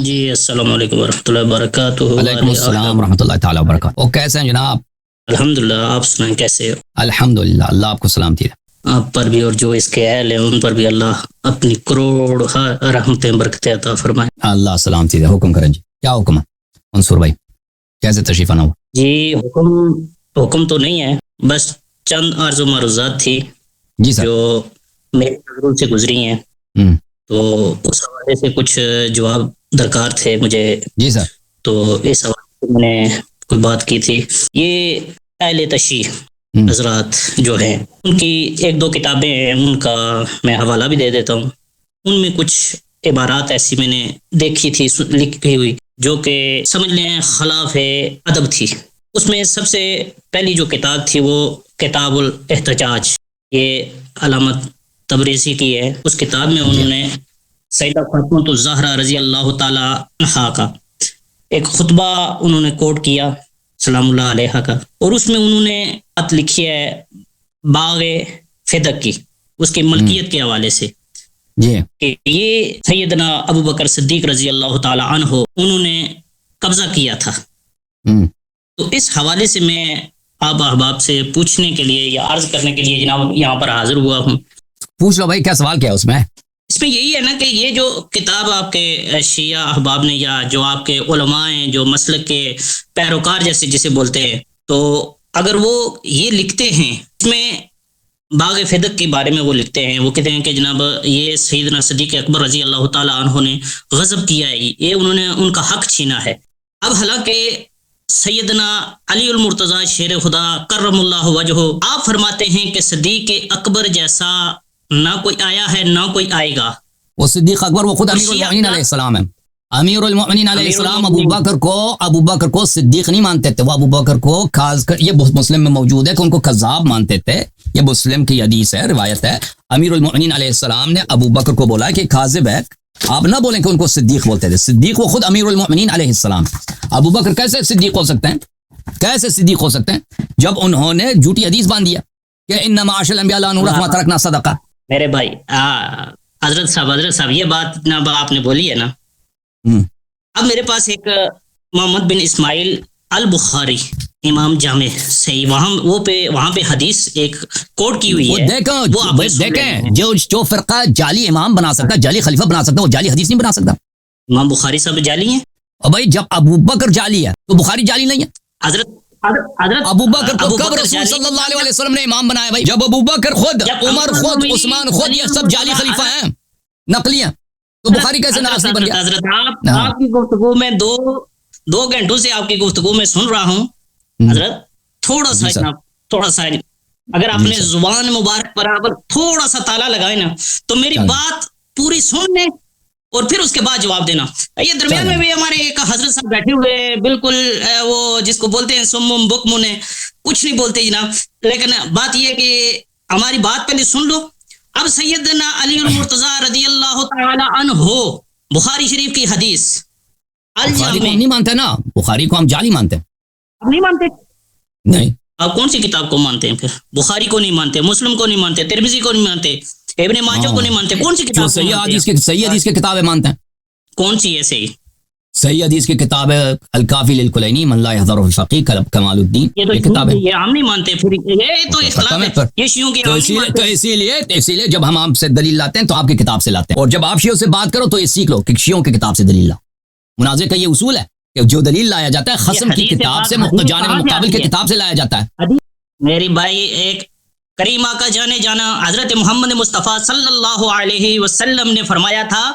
جی السلام علیکم ورحمۃ اللہ وبرکاتہ۔ وعلیکم السلام ورحمۃ اللہ تعالیٰ وبرکاتہ۔ اور کیسے ہیں جناب؟ الحمدللہ، آپ سنائیں کیسے ہو؟ الحمدللہ، اللہ آپ کو سلامتی رہے۔ آپ پر بھی اور جو اس کے اہل ہیں ان پر بھی اللہ اپنی کروڑ رحمتیں برکتیں عطا فرمائے۔ اللہ سلامتی رہے۔ حکم کریں جی، کیا حکم ہے منصور بھائی؟ کیسے تشریف آنا ہوا؟ جی حکم تو نہیں ہے، بس چند عرض و معروضات تھی جی سر۔ جو میری نظروں سے گزری ہیں، تو اس حوالے سے کچھ جواب درکار تھے مجھے۔ جی سر۔ تو اس حوالے سے میں نے کوئی بات کی تھی۔ یہ اہل تشیع حضرات جو ہیں ان کی ایک دو کتابیں ہیں، ان کا میں حوالہ بھی دے دیتا ہوں۔ ان میں کچھ عبارات ایسی میں نے دیکھی تھی لکھی ہوئی جو کہ سمجھ لیں خلاف ادب تھی۔ اس میں سب سے پہلی جو کتاب تھی وہ کتاب الاحتجاج، یہ علامت تبریزی کی ہے۔ اس کتاب میں انہوں نے سیدہ فاطمہ الزہرا رضی اللہ تعالی عنہا کا ایک خطبہ انہوں نے کوٹ کیا، سلام اللہ علیہ کا، اور اس میں انہوں نے بات لکھی ہے باغ فدق کی، اس کی ملکیت کے حوالے سے، کہ یہ سیدنا ابو بکر صدیق رضی اللہ تعالی عنہ انہوں نے قبضہ کیا تھا۔ تو اس حوالے سے میں آپ احباب سے پوچھنے کے لیے یا عرض کرنے کے لیے جناب یہاں پر حاضر ہوا ہوں۔ پوچھ لو بھائی، کیا سوال کیا ہے اس میں؟ اس میں یہی ہے نا کہ یہ جو کتاب آپ کے شیعہ احباب نے یا جو آپ کے علماء ہیں جو مسلک کے پیروکار جسے بولتے ہیں، تو اگر وہ یہ لکھتے ہیں، اس میں باغ فدق کے بارے میں وہ لکھتے ہیں، وہ کہتے ہیں کہ جناب یہ سیدنا صدیق اکبر رضی اللہ تعالی عنہ نے غضب کیا ہے، یہ انہوں نے ان کا حق چھینا ہے۔ اب حالانکہ سیدنا علی المرتضیٰ شیر خدا کرم اللہ وجہہ آپ فرماتے ہیں کہ صدیق اکبر جیسا نہ کوئی آیا ہے نہ کوئی آئے گا۔ وہ صدیق اکبر وہ خود امیر المؤمنین علیہ السلام ہے۔ امیر المؤمنین علیہ السلام ابو بکر کو صدیق نہیں مانتے تھے، وہ ابو بکر کو خاص کر، یہ مسلم میں موجود ہے کہ ان کو کذاب مانتے تھے، یہ مسلم کی حدیث ہے، روایت ہے۔ امیر المؤمنین علیہ السلام نے ابو بکر کو بولا کہ کاذب ہے، آپ نہ بولیں کہ ان کو صدیق بولتے تھے۔ صدیق وہ خود امیر المؤمنین علیہ السلام۔ ابو بکر کیسے صدیق ہو سکتے ہیں؟ کیسے صدیق ہو سکتے ہیں جب انہوں نے جھوٹی حدیث باندھ دیا کہ ان معاش الانبیاء لا نورث ما ترکنا صدقہ؟ میرے بھائی حضرت صاحب یہ بات نہ آپ نے بولی ہے نا۔ اب میرے پاس ایک محمد بن اسماعیل البخاری امام جامع صحیح وہاں پہ حدیث ایک کوٹ کی ہوئی ہے۔ دیکھیں جو فرقہ جعلی امام بنا سکتا، جعلی خلیفہ بنا سکتا، وہ جعلی حدیث نہیں بنا سکتا۔ امام بخاری صاحب جعلی ہیں؟ اور بھائی جب ابو بکر جعلی ہے تو بخاری جعلی نہیں ہے؟ حضرت ابو بکر کو کب رسول صلی اللہ علیہ وسلم نے امام بنایا بھائی؟ جب ابو بکر خود، عمر خود، عثمان خود، یہ سب جعلی خلیفہ ہیں، نقلی ہیں، تو بخاری کیسے ناقص بن گیا؟ حضرت آپ کی گفتگو میں دو گھنٹوں سے آپ کی گفتگو میں سن رہا ہوں حضرت، تھوڑا سا اگر آپ نے زبان مبارک پر تھوڑا سا تالا لگائے نا تو میری بات پوری سن لیں اور پھر اس کے بعد جواب دینا۔ یہ درمیان میں بھی ہمارے ایک حضرت صاحب بیٹھے ہوئے، بالکل وہ جس کو بولتے ہیں سمم بکم نے کچھ نہیں بولتے جناب، لیکن بات یہ ہے کہ ہماری بات پہلے سن لو۔ اب سیدنا علی المرتضیٰ رضی اللہ تعالی عنہ بخاری شریف کی حدیث بخاری کو نہیں مانتے نا، بخاری کو ہم جعلی مانتے ہیں۔ آپ نہیں مانتے؟ نہیں۔ آپ کون سی کتاب کو مانتے ہیں پھر؟ بخاری کو نہیں مانتے، مسلم کو نہیں مانتے، ترمذی کو نہیں مانتے، ابن ماجہ کو نہیں مانتے، کون سی کتاب؟ صحیح حدیث کی کتابیں مانتے ہیں۔ کون سی ہے صحیح؟ صحیح حدیث کی کتاب ہے الکافی للکلینی من لا يحضر الفقیہ کمال الدین، یہ کتاب ہے، یہ ہم نہیں مانتے، پھر یہ تو اختلاف ہے، یہ شیعوں کی تو اسی لیے جب ہم آپ سے دلیل لاتے ہیں تو آپ کی کتاب سے لاتے ہیں، اور جب آپ شیعوں سے بات کرو تو یہ سیکھ لو کہ شیعوں کی کتاب سے دلیل لاؤ۔ مناظرے کا یہ اصول ہے کہ جو دلیل لایا جاتا ہے خصم کی کتاب سے، جانب مقابل کی کتاب سے لایا جاتا ہے۔ میری بھائی ایک کریم آقا جانے جانا حضرت محمد مصطفیٰ صلی اللہ علیہ وسلم نے فرمایا تھا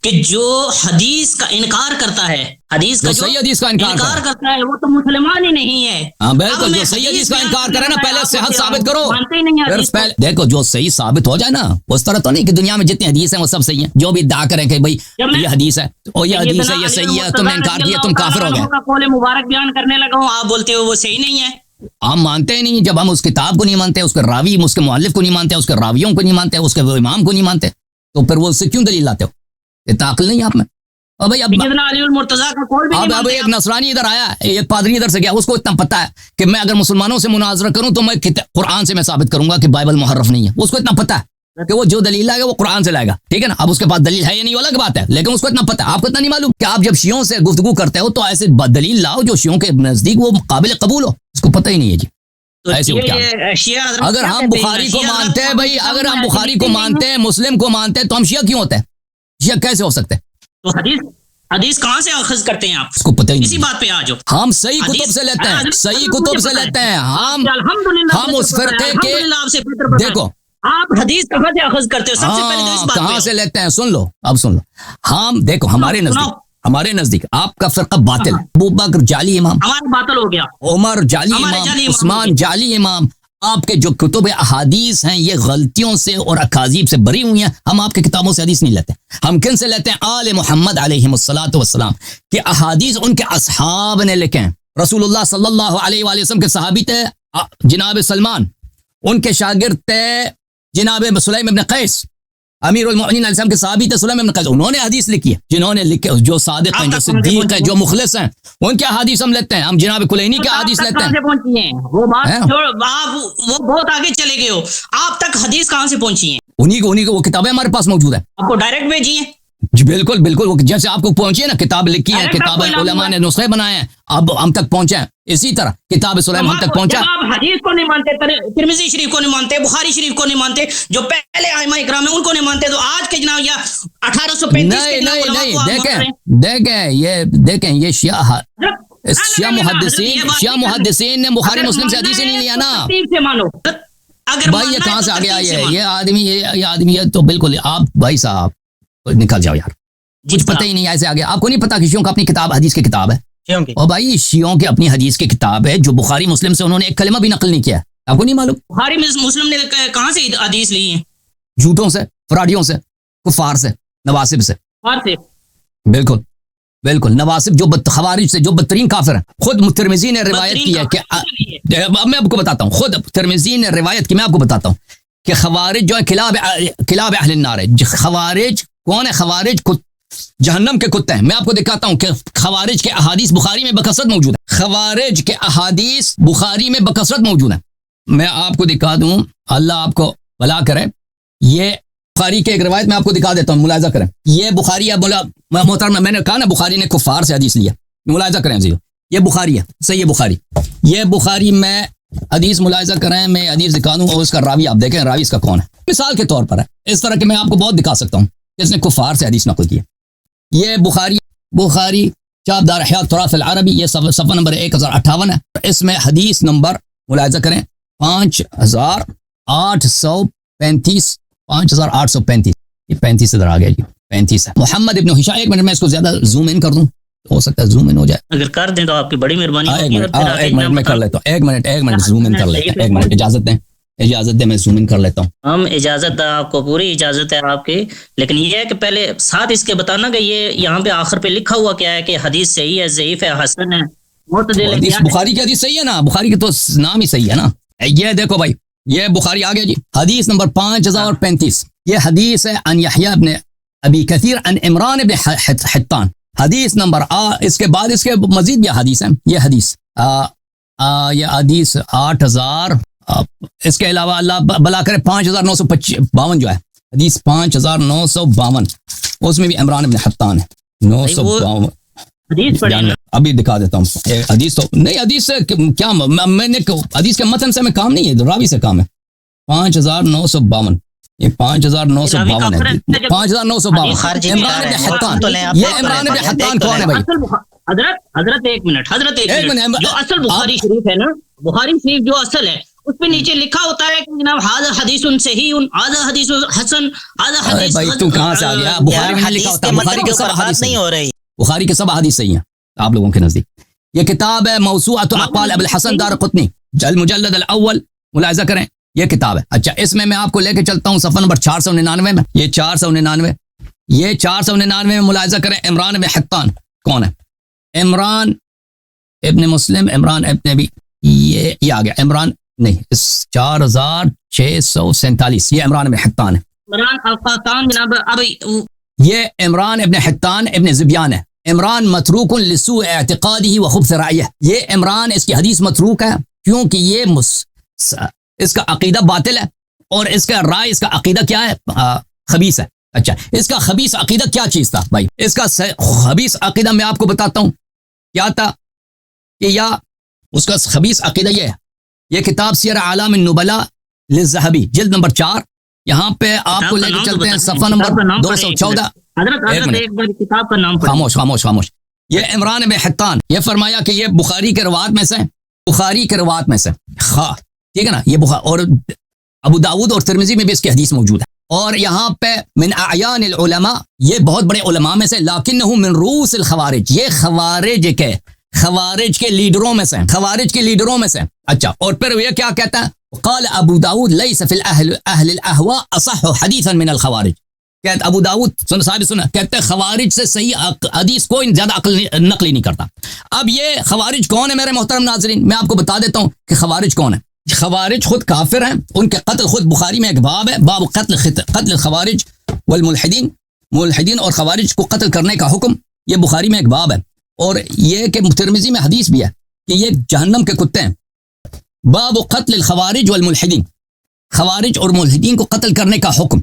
کہ جو حدیث کا انکار کرتا ہے، حدیث کا جو صحیح حدیث کا انکار کرتا ہے وہ تو مسلمان ہی نہیں ہے۔ ہاں بالکل، جو صحیح حدیث کا انکار کرے نا پہلے صحت ثابت کرو، مانتے ہی نہیں۔ دیکھو جو صحیح ثابت ہو جائے نا، اس طرح تو نہیں کہ دنیا میں جتنی حدیث ہیں وہ سب صحیح ہیں، جو بھی ادعا کریں کہ بھائی یہ حدیث ہے اور یہ حدیث ہے، یہ صحیح ہے، تم نے انکار کیا تم کافر ہو گئے۔ قول مبارک بیان کرنے لگا ہوں، آپ بولتے ہو وہ صحیح نہیں ہے۔ ہم مانتے ہی نہیں، جب ہم اس کتاب کو نہیں مانتے، اس کے راوی، اس کے مؤلف کو نہیں مانتے، اس کے راویوں کو نہیں مانتے، اس کے امام کو نہیں مانتے، تو پھر وہ اس سے کیوں دلیل لاتے ہو؟ یہ عقل نہیں آپ میں۔ اب بھائی اب ایک نصرانی ادھر آیا، ایک پادری ادھر سے گیا، اس کو اتنا پتہ ہے کہ میں اگر مسلمانوں سے مناظرہ کروں تو میں قرآن سے میں ثابت کروں گا کہ بائبل محرف نہیں ہے، اس کو اتنا پتہ ہے، کہ وہ جو دلیل لائے گا وہ قرآن سے لائے گا, ٹھیک ہے نا. اب اس کے پاس دلیل ہے یا نہیں وہ الگ بات ہے, لیکن اس کو اتنا پتہ ہے. آپ کو اتنا نہیں معلوم کہ آپ جب شیعوں سے گفتگو کرتے ہو تو ایسے دلیل لاؤ جو شیعوں کے نزدیک وہ قابل قبول ہو. اس کو پتہ ہی نہیں ہے جی. ایسے اگر ہم بخاری کو مانتے ہیں بھائی, اگر ہم بخاری کو مانتے ہیں, مسلم کو مانتے ہیں, تو ہم شیعہ کیوں ہوتے ہیں؟ شیعہ کیسے ہو سکتے ہیں؟ تو حدیث کہاں سے اخذ کرتے ہیں آپ؟ اس کو پتہ ہی نہیں. اسی بات پہ آ جاؤ. ہم صحیح کتب سے لیتے ہیں, صحیح کتب سے لیتے ہیں. ہم اس فرقے کے, دیکھو آپ حدیث کہاں سے اخذ کرتے ہو؟ سب سے پہلے تو اس بات کہاں سے لیتے ہیں سن لو, اب سن لو. ہم دیکھو ہمارے نزدیک آپ کا فرقہ باطل. ابو بکر جعلی امام, ہمارا باطل ہو گیا. عمر جعلی امام, عثمان جعلی امام. آپ کے جو کتب احادیث ہیں یہ غلطیوں سے اور اکاذیب سے بری ہوئی ہیں. ہم آپ کے کتابوں سے حدیث نہیں لیتے. ہم کن سے لیتے ہیں؟ آل محمد علیہ الصلوۃ والسلام کہ احادیث ان کے اصحاب نے لکھے ہیں. رسول اللہ صلی اللہ علیہ وآلہ وسلم کے صحابی تھے جناب سلمان, ان کے شاگرد تھے جناب سلیم ابن قیس. امیر المؤمنین علیہ السلام کے صحابی تھے سلیم ابن قیس, انہوں نے حدیث لکھی ہے. جنہوں نے لکھے, جو صادق ہیں, جو صدیق ہیں, جو مخلص ہیں, ان کے حدیث ہم لیتے ہیں. ہم جناب کلینی کے حدیث لیتے ہیں. وہ بات وہ بہت آگے چلے گئے ہو. آپ تک حدیث کہاں سے پہنچی ہیں؟ انہی کو وہ کتابیں ہمارے پاس موجود ہیں. آپ کو ڈائریکٹ بھیجی ہیں؟ جی بالکل بالکل, وہ جیسے آپ کو پہنچی ہے نا, کتاب لکھی ہے, کتابیں علماء نے نسخے بنائے ہیں, اب ہم تک پہنچے ہیں. اسی طرح کتاب سلیم ہم تک پہنچا. آپ حدیث کو نہیں مانتے, ترمذی شریف کو نہیں مانتے, بخاری شریف کو نہیں مانتے, جو پہلے ائمہ اکرام ہیں ان کو نہیں مانتے, تو آج کے جناب یا 1835 نہیں دیکھیں یہ شیعہ محدثین نے بخاری مسلم سے حدیث ہی نہیں لیا نا بھائی. یہ کہاں سے آ گیا؟ یہ آدمی تو بالکل آپ بھائی صاحب نکل جاؤ یار, کچھ پتہ ہی نہیں ایسے آ گیا. آپ کو نہیں پتا کہ شیعوں کا اپنی کتاب حدیث کی کتاب ہے؟ اور بھائی شیعوں کی اپنی حدیث کی کتاب ہے جو بخاری مسلم سے انہوں نے ایک کلمہ بھی نقل نہیں کیا. آپ کو نہیں معلوم؟ بخاری مسلم نے کہاں سے حدیث لی ہے؟ جھوٹوں سے, فراڈیوں سے, کفار سے, نواسب سے. بالکل بالکل, نواسب جو خوارج سے, جو بدترین کافر ہیں. خود ترمذی نے روایت کی ہے کہ میں آپ کو بتاتا ہوں, خود ترمذی نے روایت کی, میں آپ کو بتاتا ہوں کہ خوارج جو ہے کلاب اہل النار ہے. خوارج کون ہے؟ خوارج جہنم کے کتے ہیں. میں آپ کو دکھاتا ہوں کہ خوارج کے احادیث بخاری میں بکثرت موجود ہے. خوارج کے احادیث بخاری میں بکثرت موجود ہیں. میں آپ کو دکھا دوں, اللہ آپ کو بھلا کرے. یہ بخاری کے ایک روایت میں آپ کو دکھا دیتا ہوں, ملاحظہ کریں. یہ بخاری ہے, محترم میں نے کہا نا بخاری نے کفار سے حدیث لیا, ملاحظہ کریں. یہ بخاری ہے, صحیح بخاری. یہ بخاری میں حدیث ملاحظہ کریں, میں حدیث دکھا دوں اور اس کا راوی آپ دیکھیں راوی اس کا کون ہے. مثال کے طور پر ہے, اس طرح کہ میں آپ کو بہت دکھا سکتا ہوں کہ اس نے کفار سے حدیث نقل کی. یہ بخاری چاپ دار احیاء التراث العربی, یہ صفحہ نمبر 1058 ہے. اس میں حدیث نمبر ملاحظہ کریں 5835. یہ 35 ادھر آ گیا جی, 35 ہے. محمد ابن ہشام, ایک منٹ میں اس کو زیادہ زوم ان کر دوں, ہو سکتا ہے زوم ان ہو جائے. اگر کر دیں تو آپ کی بڑی مہربانی ہوگی. ایک منٹ میں کر لیتا ہوں, ایک منٹ زوم ان کر لیتا ہوں. ایک منٹ اجازت دیں میں زوم ان کر لیتا ہوں. ہم اجازت آپ کو, پوری اجازت ہے آپ کی, لیکن یہ ہے کہ پہلے ساتھ اس کے بتانا کہ یہ یہاں پہ آخر پہ لکھا ہوا کیا ہے کہ حدیث صحیح ہے, ضعیف ہے, حسن ہے, معتدل ہے. بخاری کی حدیث صحیح ہے نا, بخاری کی تو نام ہی صحیح ہے نا. یہ دیکھو بھائی, یہ بخاری آگے جی, حدیث نمبر 5035. یہ حدیث ہے ان یحییٰ ابن ابی کثیر ان عمران ابن حطان. حدیث نمبر اس کے بعد اس کے مزید بھی حدیث ہیں. یہ حدیث 8000, اس کے علاوہ اللہ بلا کرے 5952 جو ہے حدیث 5952, اس میں بھی عمران ابن حطان ہے. 952 ابھی دکھا دیتا ہوں. حدیث تو نہیں, حدیث سے کیا میں نے حدیث کے متن سے میں کام نہیں ہے, راوی سے کام ہے. 5952, یہ 5952 ہے. 5952 عمران ابن حطان. یہ عمران ابن حطان کون ہے بھائی؟ حضرت ایک منٹ, جو اصل بخاری شریف ہے نا, بخاری شریف جو اصل ہے اس پہ نیچے لکھا ہوتا ہے کہ جناب ھذا حدیث صحیح, ھذا حدیث حسن, ھذا حدیث. بھائی تو کہاں سے آ گیا؟ بخاری میں لکھا ہوتا ہے بخاری کے سب حدیث نہیں ہو رہی, بخاری کے سب حدیث صحیح ہیں آپ لوگوں کے نزدیک. یہ کتاب ہے موسوعۃ اقوال ابو الحسن دارقطنی, المجلد الاول, ملاحظہ کریں یہ کتاب ہے. اچھا, اس میں آپ کو لے کے چلتا ہوں صفحہ نمبر 499 میں. یہ 499 میں ملاحظہ کریں. عمران ابن حطان کون ہے؟ عمران ابن مسلم, عمران ابن ابی, یہ آ گیا عمران, نہیں 4647, یہ عمران ابن حطان ہے. عمران القطان جناب ابھی, یہ عمران ابن حطان ابن زبیان ہے. عمران متروک لسوء اعتقادہ وخبث رائیہ. یہ عمران, اس کی حدیث متروک ہے کیونکہ یہ اس کا عقیدہ باطل ہے اور اس کا رائے، اس کا عقیدہ کیا ہے؟ خبیث ہے. اچھا، اس کا خبیث عقیدہ کیا چیز تھا بھائی؟ اس کا خبیث عقیدہ میں آپ کو بتاتا ہوں کیا تھا. کہ یا اس کا خبیث عقیدہ یہ ہے، یہ کتاب سیر اعلام النبلاء للذہبی جلد نمبر 4، یہاں پہ آپ کو لے کے چلتے ہیں صفحہ نمبر 214. کتاب کا نام خاموش خاموش خاموش. یہ عمران بن حطان، یہ فرمایا کہ یہ بخاری کے روایت میں سے، بخاری کے روایت میں سے، ٹھیک ہے نا، یہ بخاری اور ابو داود اور ترمذی میں بھی اس کی حدیث موجود ہے. اور یہاں پہ من اعیان العلماء، یہ بہت بڑے علماء میں سے، لیکنہ من رؤوس الخوارج، یہ خوارج کے لیڈروں میں سے، خوارج کے لیڈروں میں سے. اچھا، اور پھر یہ کیا کہتا ہے؟ قال ابو داود لیس فی اہل الاہواء اصح حدیثا من الخوارج. کہتے ابو داود سنا کہتے ہیں خوارج سے صحیح حدیث کوئی زیادہ نقل ہی نہیں کرتا. اب یہ خوارج کون ہے میرے محترم ناظرین؟ میں آپ کو بتا دیتا ہوں کہ خوارج کون ہے. خوارج خود کافر ہیں، ان کے قتل خود بخاری میں ایک باب ہے، باب قتل الخوارج والملحدین، ملحدین اور خوارج کو قتل کرنے کا حکم، یہ بخاری میں ایک باب ہے. اور یہ کہ ترمذی میں حدیث بھی ہے کہ یہ جہنم کے کتے ہیں. باب قتل الخوارج والملحدین، خوارج اور ملحدین کو قتل کرنے کا حکم،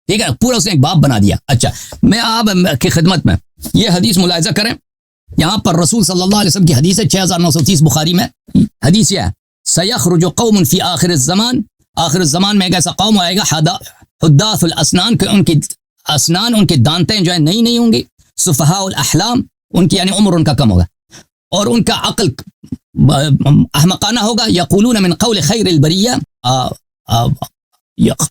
ٹھیک ہے، پورا اس نے ایک باب بنا دیا. اچھا، میں آپ کی خدمت میں یہ حدیث ملاحظہ کریں. یہاں پر رسول صلی اللہ علیہ وسلم کی حدیث ہے 6930 بخاری میں. حدیث یہ ہے، سیخرج قوم فی آخر الزمان، آخر الزمان میں ایک ایسا قوم آئے گا حداث الاسنان، کہ ان کی اسنان، ان کی دانتیں جو ہے نہیں ہوں گی. سفہاء الاحلام، ان کی یعنی عمر ان کا کم ہوگا، اور ان کا عقل احمقانہ ہوگا. یقولون من قول خیر البریہ،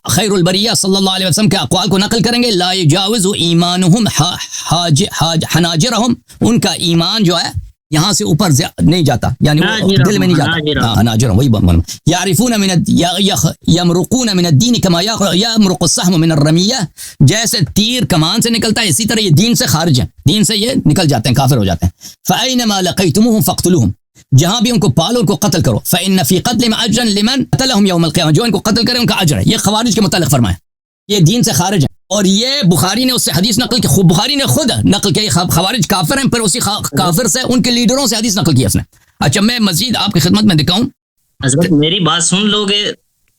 خیر البریہ صلی اللہ علیہ وسلم کے اقوال کو نقل کریں گے. لا یجاوز ایمانہم حناجرہم، ان کا ایمان جو ہے یہاں سے اوپر نہیں جاتا، یعنی دل میں نہیں جاتا. حناجرہم، وہی بولنا. یعرفون من یمرقون من الدین کما یمرق السهم من الرمیہ، جیسے تیر کمان سے نکلتا ہے اسی طرح یہ دین سے خارج ہیں، دین سے یہ نکل جاتے ہیں، کافر ہو جاتے ہیں. فأینما لقیتموہم فاقتلوہم، جہاں بھی ان کو پالو ان کو قتل کرو. فإن فی قتلہم اجرا لمن قتلہم یوم القیامہ، جو ان کو قتل کرے ان کا اجر ہے. یہ خوارج کے متعلق فرمایا، یہ دین سے خارج ہے. اور یہ بخاری نے اس سے حدیث نقل کی، بخاری نے خود نقل کی، خوارج کافر ہیں، پھر اسی کافر سے ان کے لیڈروں سے حدیث نقل کی اس نے. اچھا، میں مزید آپ کی خدمت میں دکھاؤں. حضرت میری بات سن لو گے،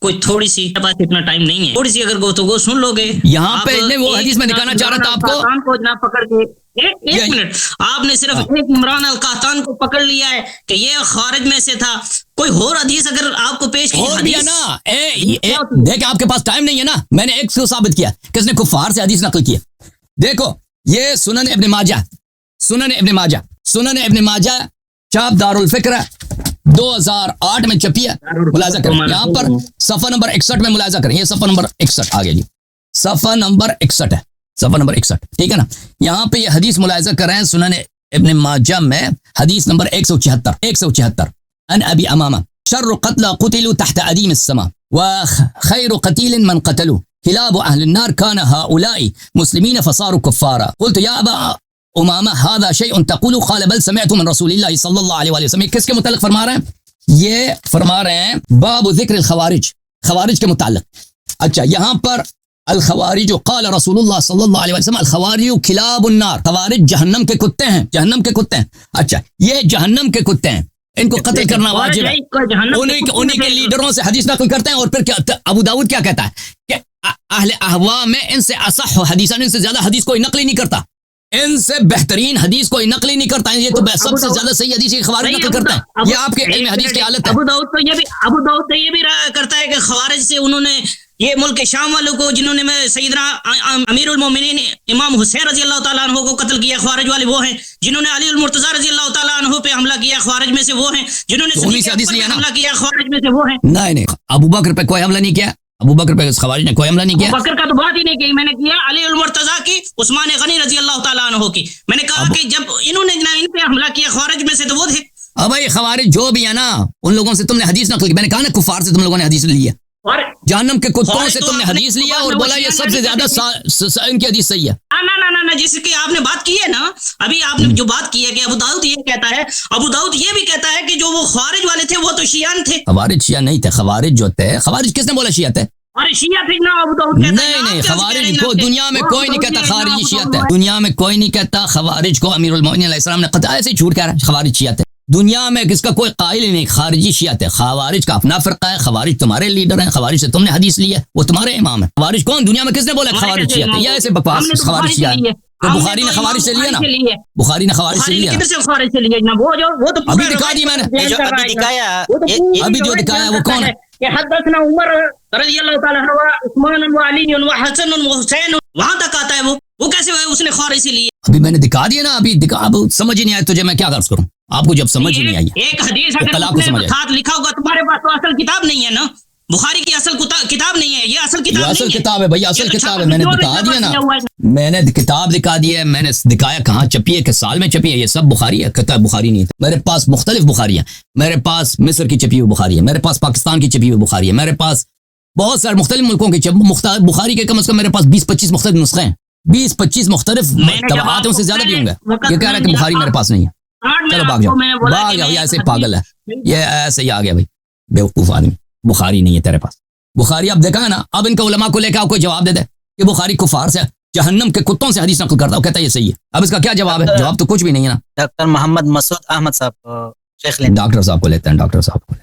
کوئی تھوڑی سی پاس اتنا ٹائم نہیں ہے، تھوڑی سی اگر گفتگو سن لو گے. یہاں پہ وہ حدیث میں دکھانا چاہ رہا تھا آپ کو نہ پکڑ کے ایک منٹ، آپ نے صرف ایک عمران القحطان کو پکڑ لیا ہے کہ یہ خارج میں سے تھا. کوئی اور حدیث اگر آپ کو پیش کی حدیث نا، دیکھ آپ کے پاس ٹائم نہیں ہے نا، میں نے ایک سے ثابت کیا کس نے کفار سے حدیث نقل کیا. دیکھو یہ سنن ابن ماجہ چاپ دار الفکر 2008 میں چھپی ہے، ملاحظہ کریں. یہاں پر صفحہ نمبر 61 میں ملاحظہ کریں، یہ صفحہ نمبر 61 آگے جی، صفحہ نمبر 61 ہے، صفحہ نمبر 61، ٹھیک ہے نا. یہاں پہ یہ حدیث ملاحظہ کر رہے ہیں سنن ابن ماجہ میں، حدیث نمبر 174 ان ابی امامہ شر قتل قتلوا تحت ادیم السماء وخیر قتیل من قتلوا کلاب اہل النار كان هؤلاء مسلمین فصاروا كفارا. قلت یا ابا امامہ هذا شیء تقول؟ قال بل سمعت من رسول اللہ صلی اللہ علیہ وسلم. کس کے متعلق فرما رہے ہیں؟ یہ فرما رہے ہیں باب ذکر الخوارج، خوارج کے متعلق. اچھا، یہاں پر الخوارج قال رسول اللہ صلی اللہ علیہ وسلم الخوارج کلاب النار، خوارج جہنم کے کتے ہیں، جہنم کے کتے ہیں. اچھا، یہ جہنم کے کتے ہیں، ان کو قتل کرنا واجب ہے. انہی کے لیڈروں سے حدیث نقل کرتے ہیں. اور پھر ابو داؤد کیا کہتا ہے کہ اہل احوا میں ان سے اصح حدیث، ان سے زیادہ حدیث کوئی نقل ہی نہیں کرتا، ان سے بہترین حدیث کوئی نقل ہی نہیں کرتا ہے. یہ تو سب سے زیادہ صحیح حدیث خوارج نقل کرتا ہے. یہ آپ کے علم حدیث کی حالت ہے. ابو داؤد تو یہ بھی کرتا ہے کہ خوارج سے انہوں نے یہ ملک شام والوں کو، جنہوں نے سیدنا امیر المومنین امام حسین رضی اللہ تعالیٰ عنہ کو قتل کیا، خوارج والے وہ ہیں. جنہوں نے علی المرتضیٰ رضی اللہ تعالیٰ عنہ پہ حملہ کیا، خوارج میں سے وہ ہیں. جنہوں نے حملہ کیا، خوارج میں سے وہ ہیں. نہیں، ابو بکر پہ کوئی حملہ نہیں کیا، ابو بکر پہ خوارج نے کوئی حملہ نہیں کیا. ابو بکر کا تو بات ہی نہیں کی، میں نے کیا علی المرتضیٰ کی، عثمان غنی رضی اللہ تعالیٰ عنہ کی. میں نے کہا کہ جب انہوں نے ان پہ حملہ کیا خوارج میں سے تو وہ تھے. اب بھائی خوارج جو بھی ہے نا، ان لوگوں سے تم نے حدیث نقل کی. میں نے کہا نا کفار سے تم لوگوں نے حدیث لی ہے، جہنم کے کتوں سے تم نے حدیث لیا اور بولا یہ سب سے زیادہ ان کی حدیث صحیح ہے. نہ جس کی آپ نے بات کی ہے نا، ابھی آپ نے جو بات کی ہے کہ ابو داؤد یہ کہتا ہے، ابو داؤد یہ بھی کہتا ہے کہ جو وہ خوارج والے تھے وہ تو شیعان تھے. خوارج شیعہ نہیں تھے، خوارج جو تھے، خوارج کس نے بولا شیعہ تھے؟ اور شیعہ تھے نا ابو داؤد کہتا ہے. نہیں، خوارج کو دنیا میں کوئی نہیں کہتا خوارج شیعہ تھے، دنیا میں کوئی نہیں کہتا خوارج کو. امیر المومنین علیہ السلام نے قطعا ایسے جھوٹ کہہ رہا ہے خوارج شیعہ تھے. دنیا میں کس کا کوئی قائل ہی نہیں. خارجی شیعت ہے, خوارج کا اپنا فرقہ ہے, خوارج تمہارے لیڈر ہیں, خوارج سے تم نے حدیث لی ہے, وہ تمہارے امام ہے. خوارج کون دنیا میں کس نے بولا خوارج شیعت ہے؟ یہ ایسے بکواس خوارج شیعت ہے. تو بخاری نے خوارج سے لیا نا, بخاری نے خوارج سے لیا نا. ابھی دکھا دی میں نے, ابھی جو دکھایا وہ کون ہے؟ حدثنا عمر رضی اللہ تعالی عنہ عثمان و علی و حسن و حسین, وہاں تک آتا ہے. وہ کیسے اس نے خوارج سے لیے؟ ابھی میں نے دکھا دیا نا, ابھی اب سمجھ ہی نہیں آیا تجھے میں کیا غرض کروں. آپ کو جب سمجھ ہی نہیں آئی ایک حدیث اگر ساتھ لکھا ہوگا, تمہارے پاس تو اصل کتاب نہیں ہے نا, بخاری کی اصل کتاب نہیں ہے, یہ اصل کتاب نہیں ہے. اصل کتاب ہے بھائی, اصل کتاب ہے. میں نے دکھا دیا نا, میں نے کتاب دکھا دی ہے, میں نے دکھایا کہاں چھپی ہے, کس سال میں چھپی ہے. یہ سب بخاری ہے, کتاب بخاری نہیں ہے. میرے پاس مختلف بخاری ہیں, میرے پاس مصر کی چھپی ہوئی بخاری ہے, میرے پاس پاکستان کی چھپی ہوئی بخاری ہے, میرے پاس بہت سارے مختلف ملکوں کی بخاری کے کم از کم میرے پاس 20-25 مختلف نسخے ہیں, 20-25 مختلف طبعات سے زیادہ بھی ہوں گے. یہ کہہ رہا ہے کہ بخاری میرے پاس نہیں ہے. چلو بھاگ جاؤ, بھاگ جاؤ, یہ ایسے پاگل ہے, یہ ایسے ہی آ گیا بھائی بیوقوف آدمی. بخاری نہیں ہے تیرے پاس بخاری. اب دیکھا ہے نا, اب ان کے علماء کو لے کے آپ کوئی جواب دے دے کہ بخاری کفار سے جہنم کے کتوں سے حدیث نقل کرتا ہے, وہ کہتا ہے یہ صحیح ہے. اب اس کا کیا جواب ہے؟ جواب تو کچھ بھی نہیں ہے نا. ڈاکٹر محمد مسعود احمد صاحب شیخ ڈاکٹر صاحب کو لیتے ہیں, ڈاکٹر صاحب کو